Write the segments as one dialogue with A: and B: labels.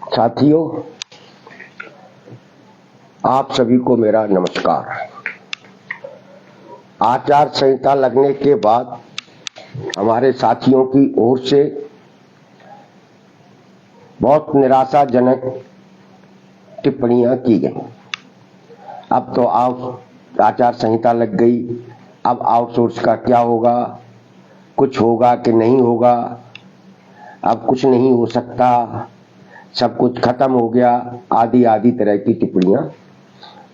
A: साथियों, आप सभी को मेरा नमस्कार। आचार संहिता लगने के बाद हमारे साथियों की ओर से बहुत निराशाजनक टिप्पणियां की गई। अब तो आचार संहिता लग गई, अब आउटसोर्स का क्या होगा, कुछ होगा कि नहीं होगा, अब कुछ नहीं हो सकता, सब कुछ खत्म हो गया, आदि आदि तरह की टिप्पणियां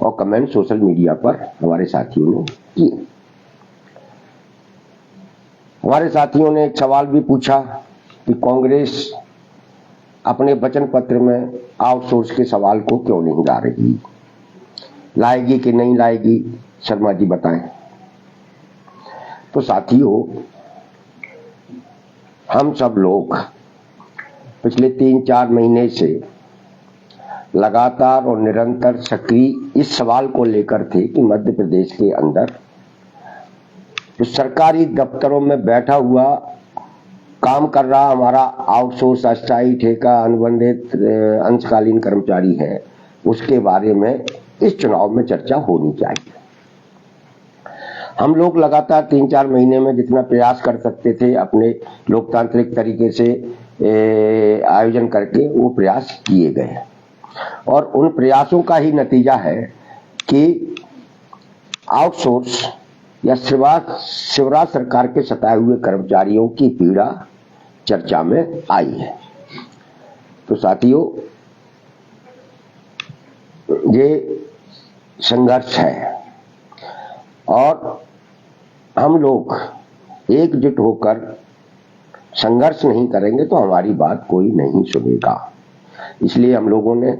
A: और कमेंट सोशल मीडिया पर हमारे साथियों ने किए। हमारे साथियों ने एक सवाल भी पूछा कि कांग्रेस अपने वचन पत्र में आउटसोर्स के सवाल को क्यों नहीं ला रही, लाएगी कि नहीं लाएगी, शर्मा जी बताएं। तो साथियों, हम सब लोग पिछले 3-4 महीने से लगातार और निरंतर सक्रिय इस सवाल को लेकर थे कि मध्य प्रदेश के अंदर जो सरकारी दफ्तरों में बैठा हुआ काम कर रहा हमारा आउटसोर्स अस्थायी ठेका अनुबंधित अंशकालीन कर्मचारी है, उसके बारे में इस चुनाव में चर्चा होनी चाहिए। हम लोग लगातार 3-4 महीने में जितना प्रयास कर सकते थे अपने लोकतांत्रिक तरीके से आयोजन करके वो प्रयास किए गए और उन प्रयासों का ही नतीजा है कि आउटसोर्स या शिवराज सरकार के सताए हुए कर्मचारियों की पीड़ा चर्चा में आई है। तो साथियों, ये संघर्ष है और हम लोग एकजुट होकर संघर्ष नहीं करेंगे तो हमारी बात कोई नहीं सुनेगा। इसलिए हम लोगों ने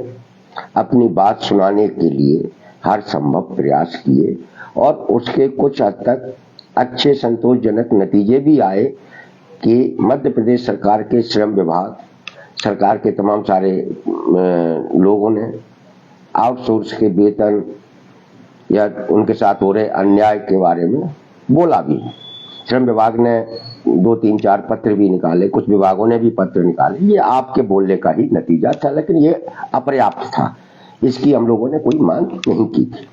A: अपनी बात सुनाने के लिए हर संभव प्रयास किए और उसके कुछ हद तक अच्छे संतोषजनक नतीजे भी आए कि मध्य प्रदेश सरकार के श्रम विभाग, सरकार के तमाम सारे लोगों ने आउटसोर्स के वेतन या उनके साथ हो रहे अन्याय के बारे में बोला भी। श्रम विभाग ने 2-3-4 पत्र भी निकाले, कुछ विभागों ने भी पत्र निकाले। ये आपके बोलने का ही नतीजा था, लेकिन ये अपर्याप्त था, इसकी हम लोगों ने कोई मांग नहीं की थी।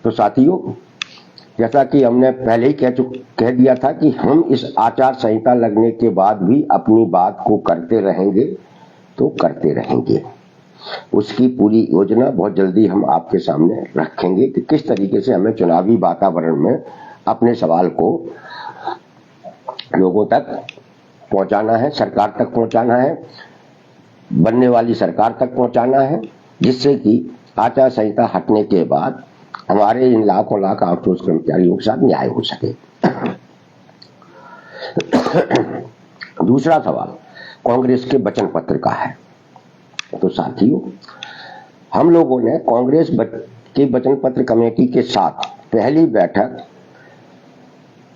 A: तो साथियों, जैसा कि हमने पहले ही कह दिया था कि हम इस आचार संहिता लगने के बाद भी अपनी बात को करते रहेंगे तो करते रहेंगे। उसकी पूरी योजना बहुत जल्दी हम आपके सामने रखेंगे कि किस तरीके से हमें चुनावी वातावरण में अपने सवाल को लोगों तक पहुंचाना है, सरकार तक पहुंचाना है, बनने वाली सरकार तक पहुंचाना है, जिससे कि आचार संहिता हटने के बाद हमारे इन लाखों लाख आउटसोर्स कर्मचारियों के साथ न्याय हो सके। दूसरा सवाल कांग्रेस के वचन पत्र का है। तो साथियों, हम लोगों ने कांग्रेस के वचन पत्र कमेटी के साथ पहली बैठक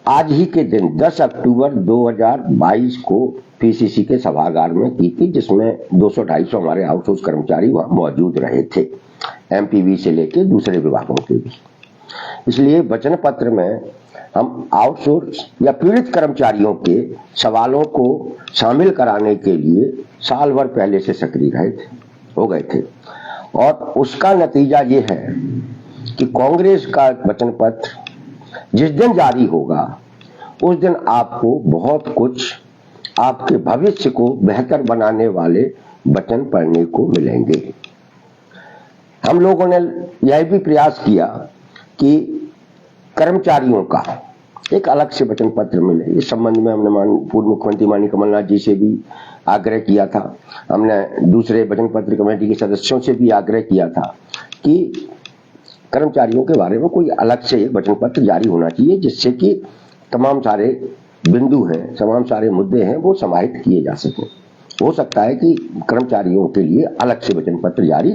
A: आज ही के दिन 10 अक्टूबर 2022 को पीसीसी के सभागार में की थी, जिसमें 200-250 हमारे आउटसोर्स कर्मचारी वहां मौजूद रहे थे, एमपीवी से लेकर दूसरे विभागों के भी। इसलिए वचन पत्र में हम आउटसोर्स या पीड़ित कर्मचारियों के सवालों को शामिल कराने के लिए साल भर पहले से सक्रिय हो गए थे और उसका नतीजा ये है कि कांग्रेस का वचन पत्र जिस दिन जारी होगा उस दिन आपको बहुत कुछ आपके भविष्य को बेहतर बनाने वाले वचन पढ़ने को मिलेंगे। हम लोगों ने यह भी प्रयास किया कि कर्मचारियों का एक अलग से वचन पत्र मिले। इस संबंध में हमने पूर्व मुख्यमंत्री माननीय कमलनाथ जी से भी आग्रह किया था, हमने दूसरे वचन पत्र कमेटी के सदस्यों से भी आग्रह किया था कि कर्मचारियों के बारे में कोई अलग से वचन पत्र जारी होना चाहिए, जिससे कि तमाम सारे बिंदु हैं, तमाम सारे मुद्दे हैं, वो समाहित किए जा सके। हो सकता है कि कर्मचारियों के लिए अलग से वचन पत्र जारी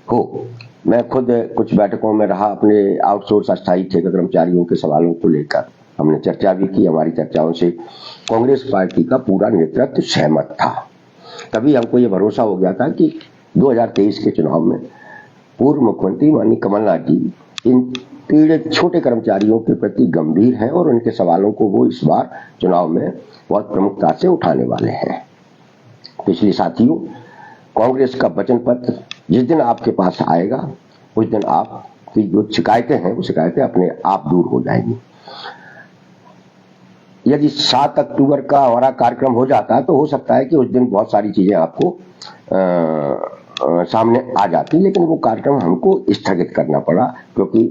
A: हो। मैं खुद कुछ बैठकों में रहा, अपने आउटसोर्स अस्थायी ठेका कर्मचारियों के सवालों को लेकर हमने चर्चा भी की। हमारी चर्चाओं से कांग्रेस पार्टी का पूरा नेतृत्व सहमत था। तभी हमको ये भरोसा हो गया था कि 2023 के चुनाव में पूर्व मुख्यमंत्री माननीय कमलनाथ जी इन पीड़ित छोटे कर्मचारियों के प्रति गंभीर हैं और उनके सवालों को वो इस बार चुनाव में बहुत प्रमुखता से उठाने वाले हैं। इसलिए साथियों, कांग्रेस का वचन पत्र जिस दिन आपके पास आएगा उस दिन आपकी जो शिकायतें हैं वो शिकायतें अपने आप दूर हो जाएंगी। यदि 7 अक्टूबर का हमारा कार्यक्रम हो जाता है तो हो सकता है कि उस दिन बहुत सारी चीजें आपको सामने आ जाती, लेकिन वो कार्यक्रम हमको स्थगित करना पड़ा क्योंकि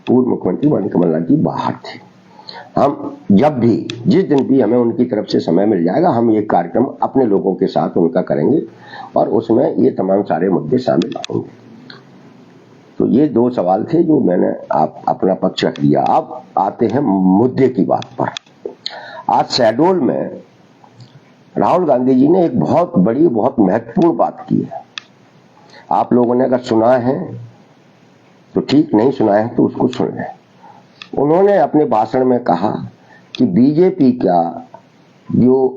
A: पूर्व मुख्यमंत्री माननीय कमलनाथ जी बाहर थे। हम जब भी जिस दिन भी हमें उनकी तरफ से समय मिल जाएगा हम ये कार्यक्रम अपने लोगों के साथ उनका करेंगे और उसमें ये तमाम सारे मुद्दे शामिल होंगे। तो ये 2 सवाल थे जो मैंने आप अपना पक्ष रख दिया। अब आते हैं मुद्दे की बात पर। आज शहडोल में राहुल गांधी जी ने एक बहुत बड़ी बहुत महत्वपूर्ण बात की है। आप लोगों ने अगर सुना है तो ठीक, नहीं सुना है तो उसको सुन लें। उन्होंने अपने भाषण में कहा कि बीजेपी का जो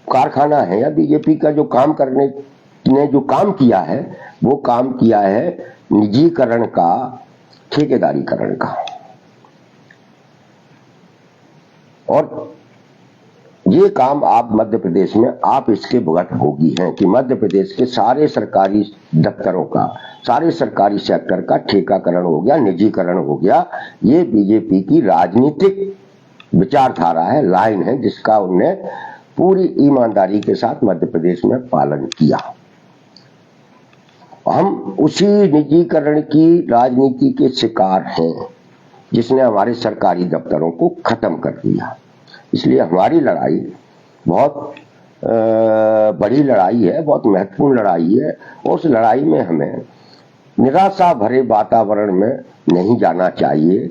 A: कारखाना है या बीजेपी का जो काम करने ने जो काम किया है वो काम किया है निजीकरण का, ठेकेदारीकरण का। और ये काम आप मध्य प्रदेश में आप इसके भुगत भोगी हैं कि मध्य प्रदेश के सारे सरकारी दफ्तरों का, सारे सरकारी सेक्टर का ठेकाकरण हो गया, निजीकरण हो गया। ये बीजेपी की राजनीतिक विचारधारा है, लाइन है, जिसका उन्होंने पूरी ईमानदारी के साथ मध्य प्रदेश में पालन किया। हम उसी निजीकरण की राजनीति के शिकार हैं जिसने हमारे सरकारी दफ्तरों को खत्म कर दिया। इसलिए हमारी लड़ाई बहुत बड़ी लड़ाई है, बहुत महत्वपूर्ण लड़ाई है और उस लड़ाई में हमें निराशा भरे वातावरण में नहीं जाना चाहिए।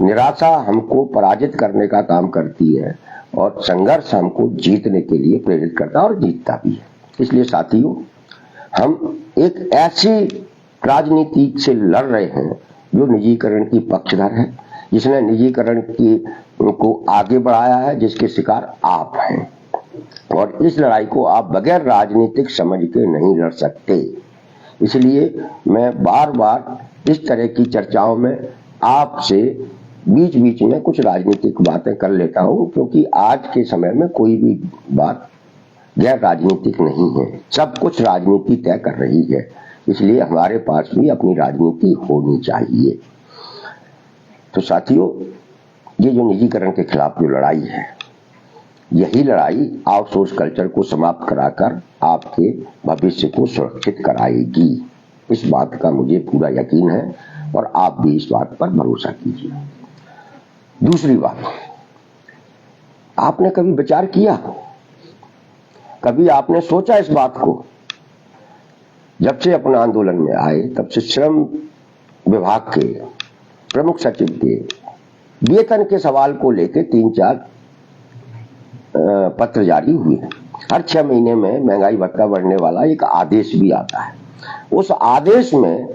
A: निराशा हमको पराजित करने का काम करती है और संघर्ष हमको जीतने के लिए प्रेरित करता है और जीतता भी है। इसलिए साथियों, हम एक ऐसी राजनीति से लड़ रहे हैं जो निजीकरण की पक्षधर है, जिसने निजीकरण की को आगे बढ़ाया है, जिसके शिकार आप हैं। और इस लड़ाई को आप बगैर राजनीतिक समझ के नहीं लड़ सकते। इसलिए मैं बार बार इस तरह की चर्चाओं में आपसे बीच बीच में कुछ राजनीतिक बातें कर लेता हूं, क्योंकि आज के समय में कोई भी बात गैर राजनीतिक नहीं है, सब कुछ राजनीति तय कर रही है। इसलिए हमारे पास भी अपनी राजनीति होनी चाहिए। तो साथियों, ये जो निजीकरण के खिलाफ जो लड़ाई है, यही लड़ाई आउटसोर्स कल्चर को समाप्त कराकर आपके भविष्य को सुरक्षित कराएगी। इस बात का मुझे पूरा यकीन है और आप भी इस बात पर भरोसा कीजिए। दूसरी बात, आपने कभी विचार किया, कभी आपने सोचा इस बात को? जब से अपना आंदोलन में आए तब से श्रम विभाग के प्रमुख सचिव के वेतन के सवाल को लेकर 3-4 पत्र जारी हुए। हर 6 महीने में महंगाई भत्ता बढ़ने वाला एक आदेश भी आता है। उस आदेश में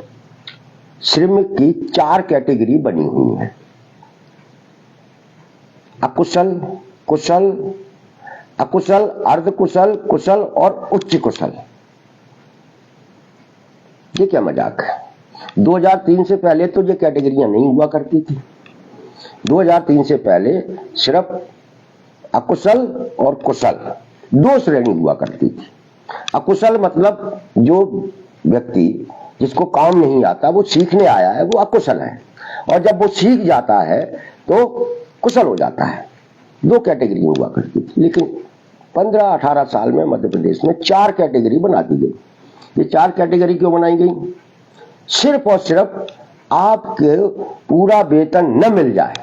A: श्रमिक की 4 कैटेगरी बनी हुई है: अकुशल, कुशल, अकुशल, अर्धकुशल, कुशल और उच्च कुशल। ये क्या मजाक है? 2003 से पहले तो ये कैटेगरियां नहीं हुआ करती थी। 2003 से पहले सिर्फ अकुशल और कुशल 2 श्रेणी हुआ करती थी। अकुशल मतलब जो व्यक्ति जिसको काम नहीं आता, वो सीखने आया है, वो अकुशल है, और जब वो सीख जाता है तो कुशल हो जाता है। 2 कैटेगरी हुआ करती थी, लेकिन 15-18 साल में मध्य प्रदेश में 4 कैटेगरी बना दी गई। ये 4 कैटेगरी क्यों बनाई गई? सिर्फ और सिर्फ आपके पूरा वेतन न मिल जाए,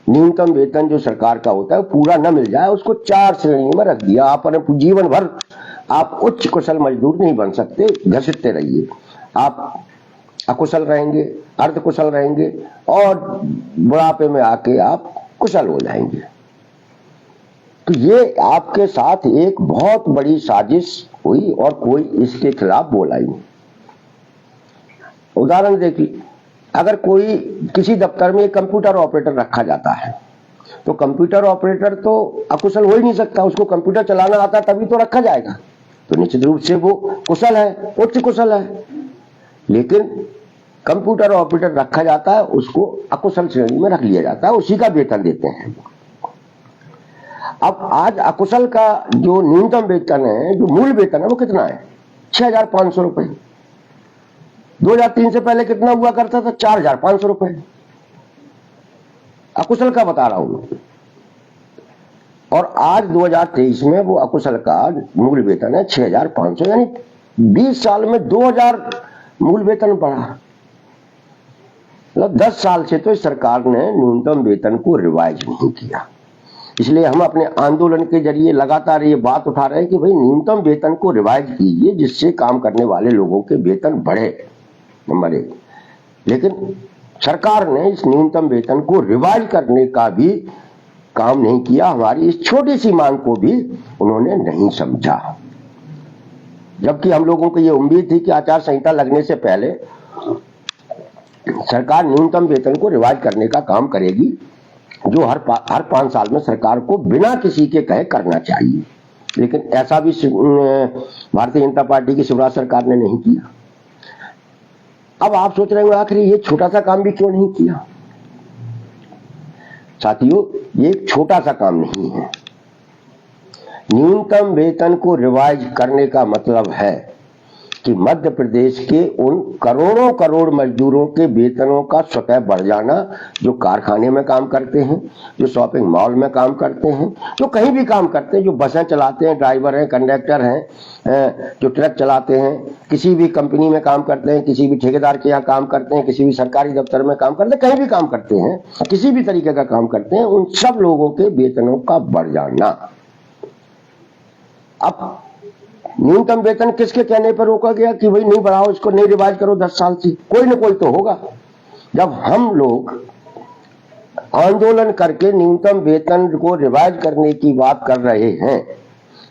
A: न्यूनतम वेतन जो सरकार का होता है पूरा न मिल जाए, उसको 4 श्रेणी में रख दिया। आप अपने जीवन भर आप उच्च कुशल मजदूर नहीं बन सकते, घसीटते रहिए। आप अकुशल रहेंगे, अर्धकुशल रहेंगे और बुढ़ापे में आके आप कुशल हो जाएंगे। तो ये आपके साथ एक बहुत बड़ी साजिश हुई और कोई इसके खिलाफ बोला ही नहीं। उदाहरण देखिए, अगर कोई किसी दफ्तर में एक कंप्यूटर ऑपरेटर रखा जाता है तो कंप्यूटर ऑपरेटर तो अकुशल हो ही नहीं सकता, उसको कंप्यूटर चलाना आता तभी तो रखा जाएगा, तो निश्चित रूप से वो कुशल है, उच्च कुशल है। लेकिन कंप्यूटर ऑपरेटर रखा जाता है, उसको अकुशल श्रेणी में रख लिया जाता है, उसी का वेतन देते हैं। अब आज अकुशल का जो न्यूनतम वेतन है, जो मूल वेतन है, वो कितना है? 6,500 रुपए। 2003 से पहले कितना हुआ करता था? 4,500 रुपए। अकुशल का बता रहा हूं। और आज 2023 में वो अकुशल का मूल वेतन है 6,500, यानी 20 साल में 2,000 मूल वेतन बढ़ा। मतलब 10 साल से तो इस सरकार ने न्यूनतम वेतन को रिवाइज नहीं किया। इसलिए हम अपने आंदोलन के जरिए लगातार ये बात उठा रहे हैं कि भाई न्यूनतम वेतन को रिवाइज कीजिए, जिससे काम करने वाले लोगों के वेतन बढ़े, नंबर 1। लेकिन सरकार ने इस न्यूनतम वेतन को रिवाइज करने का भी काम नहीं किया। हमारी इस छोटी सी मांग को भी उन्होंने नहीं समझा, जबकि हम लोगों को ये उम्मीद थी कि आचार संहिता लगने से पहले सरकार न्यूनतम वेतन को रिवाइज करने का काम करेगी, जो हर 5 साल में सरकार को बिना किसी के कहे करना चाहिए। लेकिन ऐसा भी भारतीय जनता पार्टी की शिवराज सरकार ने नहीं किया। अब आप सोच रहे हो आखिर ये छोटा सा काम भी क्यों नहीं किया? साथियों, ये एक छोटा सा काम नहीं है। न्यूनतम वेतन को रिवाइज करने का मतलब है कि मध्य प्रदेश के उन करोड़ों करोड़ मजदूरों के वेतनों का स्वतः बढ़ जाना, जो कारखाने में काम करते हैं, जो शॉपिंग मॉल में काम करते हैं, जो कहीं भी काम करते हैं, जो बसें चलाते हैं, ड्राइवर हैं, कंडक्टर हैं, जो ट्रक चलाते हैं, किसी भी कंपनी में काम करते हैं, किसी भी ठेकेदार के यहाँ काम करते हैं, किसी भी सरकारी दफ्तर में काम करते हैं, कहीं भी काम करते हैं, किसी भी तरीके का काम करते हैं, उन सब लोगों के वेतनों का बढ़ जाना। अब न्यूनतम वेतन किसके कहने पर रोका गया कि भाई नहीं बढ़ाओ, इसको नहीं रिवाइज करो 10 साल से? कोई ना कोई तो होगा। जब हम लोग आंदोलन करके न्यूनतम वेतन को रिवाइज करने की बात कर रहे हैं,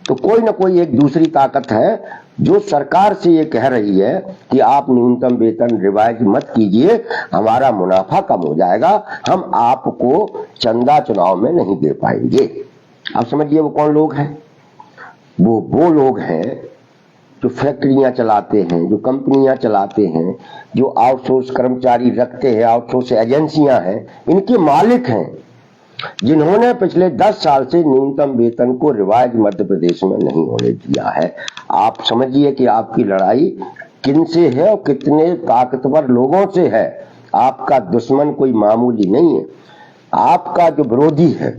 A: तो कोई ना कोई एक दूसरी ताकत है जो सरकार से ये कह रही है कि आप न्यूनतम वेतन रिवाइज मत कीजिए, हमारा मुनाफा कम हो जाएगा, हम आपको चंदा चुनाव में नहीं दे पाएंगे। आप समझिए वो कौन लोग हैं? वो लोग हैं जो फैक्ट्रियां चलाते हैं, जो कंपनियां चलाते हैं, जो आउटसोर्स कर्मचारी रखते हैं, आउटसोर्स एजेंसियां हैं, इनके मालिक हैं, जिन्होंने पिछले 10 साल से न्यूनतम वेतन को रिवाइज मध्य प्रदेश में नहीं होने दिया है। आप समझिए कि आपकी लड़ाई किन से है और कितने ताकतवर लोगों से है। आपका दुश्मन कोई मामूली नहीं है। आपका जो विरोधी है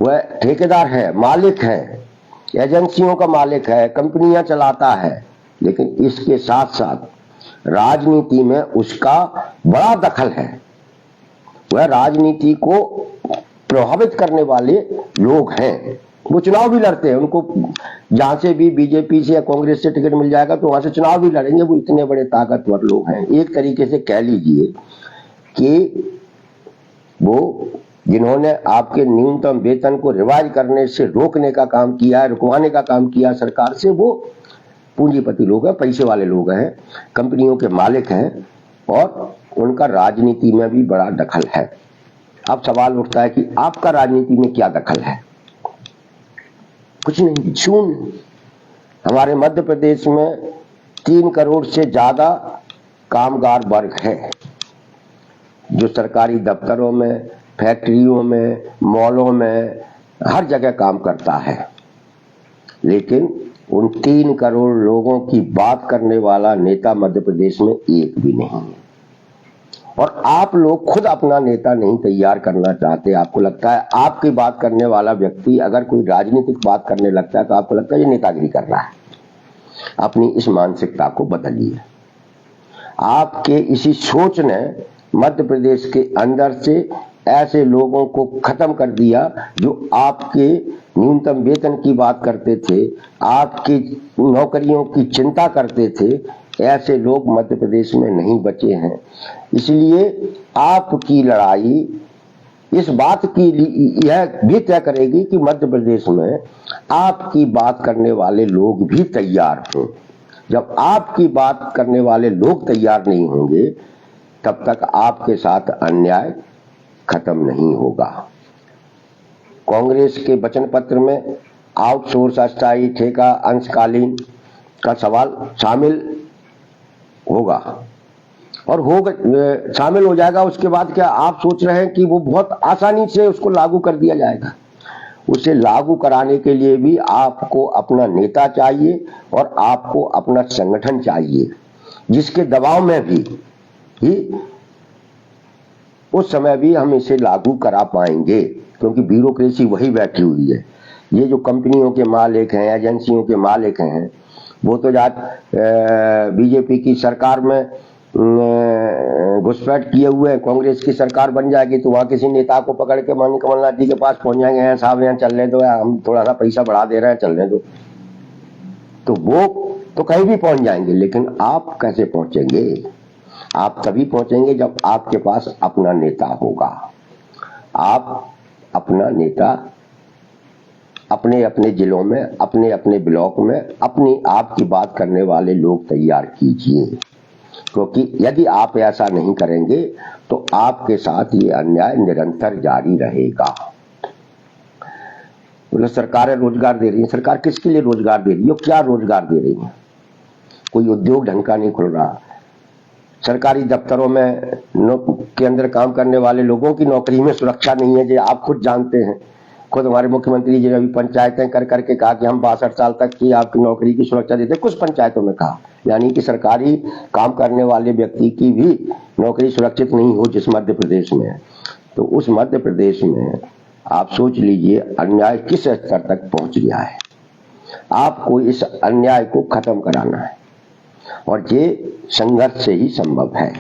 A: वह ठेकेदार है, मालिक है, एजेंसियों का मालिक है, कंपनियां चलाता है, लेकिन इसके साथ साथ राजनीति में उसका बड़ा दखल है। वह राजनीति को प्रभावित करने वाले लोग हैं। वो चुनाव भी लड़ते हैं, उनको जहां से भी बीजेपी से या कांग्रेस से टिकट मिल जाएगा तो वहां से चुनाव भी लड़ेंगे। वो इतने बड़े ताकतवर लोग हैं। एक तरीके से कह लीजिए कि वो जिन्होंने आपके न्यूनतम वेतन को रिवाइज करने से रोकने का काम किया है, रुकवाने का काम किया सरकार से, वो पूंजीपति लोग हैं, पैसे वाले लोग हैं, कंपनियों के मालिक हैं, और उनका राजनीति में भी बड़ा दखल है। अब सवाल उठता है कि आपका राजनीति में क्या दखल है? कुछ नहीं, शून्य। हमारे मध्य प्रदेश में 3 करोड़ से ज्यादा कामगार वर्ग है, जो सरकारी दफ्तरों में, फैक्ट्रियों में, मॉलों में, हर जगह काम करता है। लेकिन उन 3 करोड़ लोगों की बात करने वाला नेता मध्य प्रदेश में एक भी नहीं है। और आप लोग खुद अपना नेता नहीं तैयार करना चाहते। आपको लगता है आपकी बात करने वाला व्यक्ति अगर कोई राजनीतिक बात करने लगता है तो आपको लगता है ये नेतागिरी कर रहा है। अपनी इस मानसिकता को बदलिए। आपके इसी सोच ने मध्य प्रदेश के अंदर से ऐसे लोगों को खत्म कर दिया जो आपके न्यूनतम वेतन की बात करते थे, आपकी नौकरियों की चिंता करते थे। ऐसे लोग मध्य प्रदेश में नहीं बचे हैं। इसलिए आपकी लड़ाई इस बात की यह भी तय करेगी कि मध्य प्रदेश में आपकी बात करने वाले लोग भी तैयार हों। जब आपकी बात करने वाले लोग तैयार नहीं होंगे तब तक आपके साथ अन्याय खत्म नहीं होगा। कांग्रेस के वचन पत्र में आउटसोर्स, अस्थायी, ठेका, अंशकालीन का सवाल शामिल होगा और शामिल हो जाएगा। उसके बाद क्या आप सोच रहे हैं कि वो बहुत आसानी से उसको लागू कर दिया जाएगा? उसे लागू कराने के लिए भी आपको अपना नेता चाहिए और आपको अपना संगठन चाहिए, जिसके दबाव में भी उस समय भी हम इसे लागू करा पाएंगे, क्योंकि ब्यूरोक्रेसी वही बैठी हुई है। ये जो कंपनियों के मालिक हैं, एजेंसियों के मालिक हैं, वो तो बीजेपी की सरकार में घुसपैठ किए हुए हैं। कांग्रेस की सरकार बन जाएगी तो वहां किसी नेता को पकड़ के माननीय कमलनाथ जी के पास पहुंच जाएंगे, हैं साहब यहाँ चलने दो, हम थोड़ा सा पैसा बढ़ा दे रहे हैं, चलने दो। तो वो तो कहीं भी पहुंच जाएंगे, लेकिन आप कैसे पहुंचेंगे? आप तभी पहुंचेंगे जब आपके पास अपना नेता होगा। आप अपना नेता अपने अपने जिलों में, अपने अपने ब्लॉक में अपनी आपकी बात करने वाले लोग तैयार कीजिए, क्योंकि यदि आप ऐसा नहीं करेंगे तो आपके साथ ये अन्याय निरंतर जारी रहेगा। मतलब सरकारें रोजगार दे रही है, सरकार किसके लिए रोजगार दे रही है, क्या रोजगार दे रही है? कोई उद्योग ढंग का नहीं खुल रहा। सरकारी दफ्तरों में के अंदर काम करने वाले लोगों की नौकरी में सुरक्षा नहीं है, जो आप खुद जानते हैं। खुद हमारे मुख्यमंत्री जी ने अभी पंचायतें कर करके कहा कि हम 62 साल तक की आपकी नौकरी की सुरक्षा देते, कुछ पंचायतों में कहा, यानी कि सरकारी काम करने वाले व्यक्ति की भी नौकरी सुरक्षित नहीं हो, जिस मध्य प्रदेश में है। तो उस मध्य प्रदेश में आप सोच लीजिए अन्याय किस स्तर तक पहुंच गया है। आपको इस अन्याय को खत्म कराना है और ये संघर्ष से ही संभव है।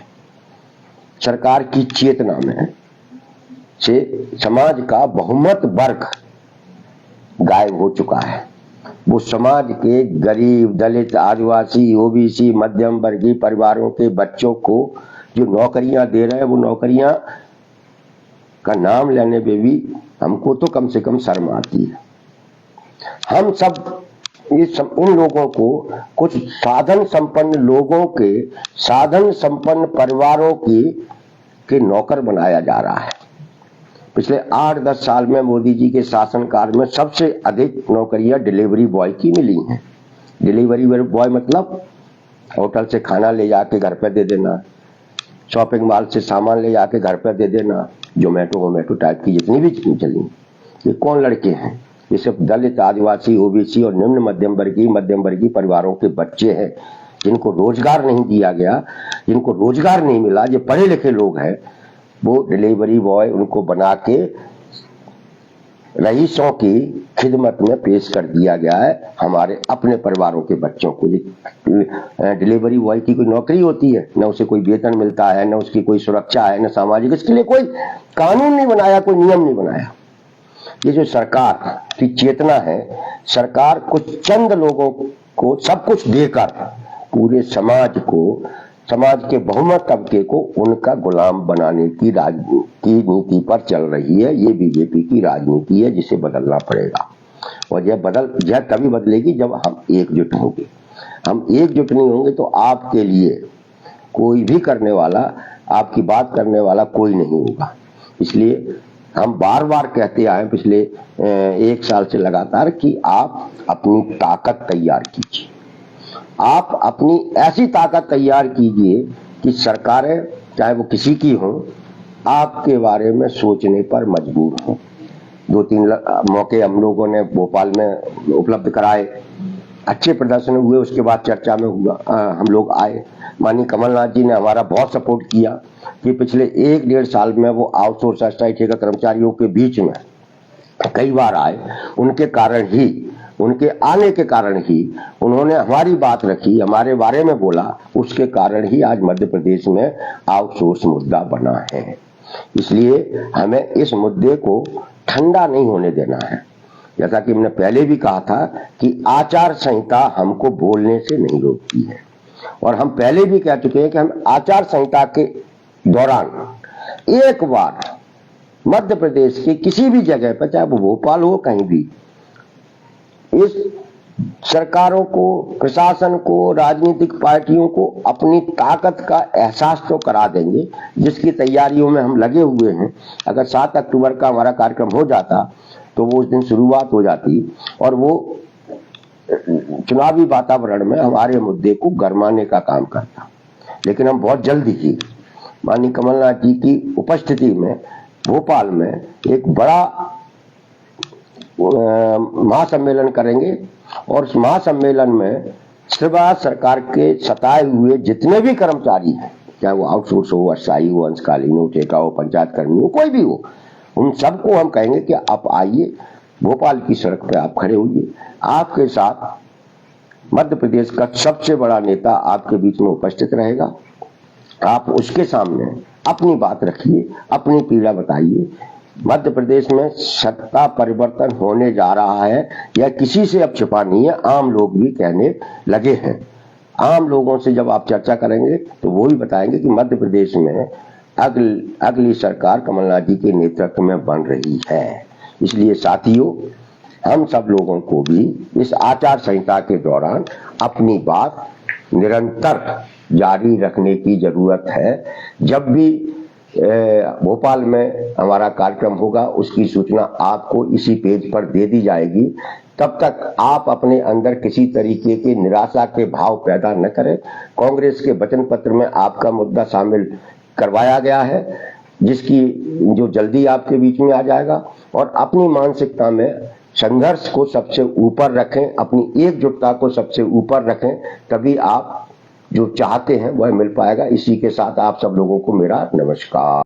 A: सरकार की चेतना में से समाज का बहुमत वर्ग गायब हो चुका है। वो समाज के गरीब, दलित, आदिवासी, ओबीसी, मध्यम वर्गीय परिवारों के बच्चों को जो नौकरियां दे रहे हैं, वो नौकरियां का नाम लेने पे भी हमको तो कम से कम शर्म आती है। हम सब उन लोगों को, कुछ साधन संपन्न लोगों के, साधन संपन्न परिवारों के नौकर बनाया जा रहा है। पिछले 8-10 साल में मोदी जी के शासनकाल में सबसे अधिक नौकरियां डिलीवरी बॉय की मिली हैं। डिलीवरी बॉय मतलब होटल से खाना ले जाके घर पे दे देना, शॉपिंग मॉल से सामान ले जाके घर पे दे देना, जोमेटो टाइप की जितनी भी चली, ये कौन लड़के हैं? ये सब दलित, आदिवासी, ओबीसी और निम्न मध्यम वर्गीय परिवारों के बच्चे हैं, जिनको रोजगार नहीं दिया गया, जिनको रोजगार नहीं मिला। जो पढ़े लिखे लोग हैं वो डिलीवरी बॉय उनको बना के रईसों की खिदमत में पेश कर दिया गया है। हमारे अपने परिवारों के बच्चों को डिलीवरी बॉय की कोई नौकरी होती है, न उसे कोई वेतन मिलता है, न उसकी कोई सुरक्षा है, न सामाजिक, इसके लिए कोई कानून नहीं बनाया, कोई नियम नहीं बनाया। ये जो सरकार की चेतना है, सरकार कुछ चंद लोगों को सब कुछ देकर पूरे समाज को, समाज के बहुमत तबके को उनका गुलाम बनाने की नीति पर चल रही है। ये बीजेपी की राजनीति है, जिसे बदलना पड़ेगा। और यह तभी बदलेगी जब हम एकजुट होंगे। हम एकजुट नहीं होंगे तो आपके लिए कोई भी करने वाला, आपकी बात करने वाला कोई नहीं होगा। इसलिए हम बार बार कहते आए पिछले 1 साल से लगातार कि आप अपनी ताकत तैयार कीजिए। आप अपनी ऐसी ताकत तैयार कीजिए कि सरकारें, चाहे वो किसी की हो, आपके बारे में सोचने पर मजबूर हो। 2-3 मौके हम लोगों ने भोपाल में उपलब्ध कराए, अच्छे प्रदर्शन हुए, उसके बाद चर्चा में हुआ, हम लोग आए। माननीय कमलनाथ जी ने हमारा बहुत सपोर्ट किया कि पिछले 1-1.5 साल में वो आउटसोर्स अस्थायी ठेका कर्मचारियों के बीच में कई बार आए। उनके आने के कारण ही उन्होंने हमारी बात रखी, हमारे बारे में बोला, उसके कारण ही आज मध्य प्रदेश में आउटसोर्स मुद्दा बना है। इसलिए हमें इस मुद्दे को ठंडा नहीं होने देना है। जैसा कि हमने पहले भी कहा था कि आचार संहिता हमको बोलने से नहीं रोकती है, और हम पहले भी कह चुके हैं कि हम आचार संहिता के दौरान एक बार मध्य प्रदेश के किसी भी जगह पर, चाहे वो भोपाल हो, कहीं भी, इस सरकारों को, प्रशासन को, राजनीतिक पार्टियों को अपनी ताकत का एहसास तो करा देंगे, जिसकी तैयारियों में हम लगे हुए हैं। अगर 7 अक्टूबर का हमारा कार्यक्रम हो जाता तो वो उस दिन शुरुआत हो जाती और वो चुनावी वातावरण में हमारे मुद्दे को गरमाने का काम करता। लेकिन हम बहुत जल्दी ही माननीय कमलनाथ जी की उपस्थिति में भोपाल में एक बड़ा महासम्मेलन करेंगे और उस महासम्मेलन में सिवा सरकार के सताए हुए जितने भी कर्मचारी हैं, चाहे वो आउटसोर्स हो, अस्थायी हो, अंशकालीन हो, ठेका हो, पंचायत कर्मी हो, कोई भी हो, उन सबको हम कहेंगे कि आप आइए, भोपाल की सड़क पे आप खड़े होइए, आपके साथ मध्य प्रदेश का सबसे बड़ा नेता आपके बीच में उपस्थित रहेगा। आप उसके सामने अपनी बात रखिए, अपनी पीड़ा बताइए। मध्य प्रदेश में सत्ता परिवर्तन होने जा रहा है, यह किसी से अब छिपा नहीं है, आम लोग भी कहने लगे हैं। आम लोगों से जब आप चर्चा करेंगे तो वो भी बताएंगे कि मध्य प्रदेश में अगली सरकार कमलनाथ जी के नेतृत्व में बन रही है। इसलिए साथियों, हम सब लोगों को भी इस आचार संहिता के दौरान अपनी बात निरंतर जारी रखने की जरूरत है। जब भी भोपाल में हमारा कार्यक्रम होगा उसकी सूचना आपको इसी पेज पर दे दी जाएगी। तब तक आप अपने अंदर किसी तरीके के निराशा के भाव पैदा न करें। कांग्रेस के वचन पत्र में आपका मुद्दा शामिल करवाया गया है, जिसकी जो जल्दी आपके बीच में आ जाएगा। और अपनी मानसिकता में संघर्ष को सबसे ऊपर रखें, अपनी एकजुटता को सबसे ऊपर रखें, तभी आप जो चाहते हैं वह मिल पाएगा। इसी के साथ आप सब लोगों को मेरा नमस्कार।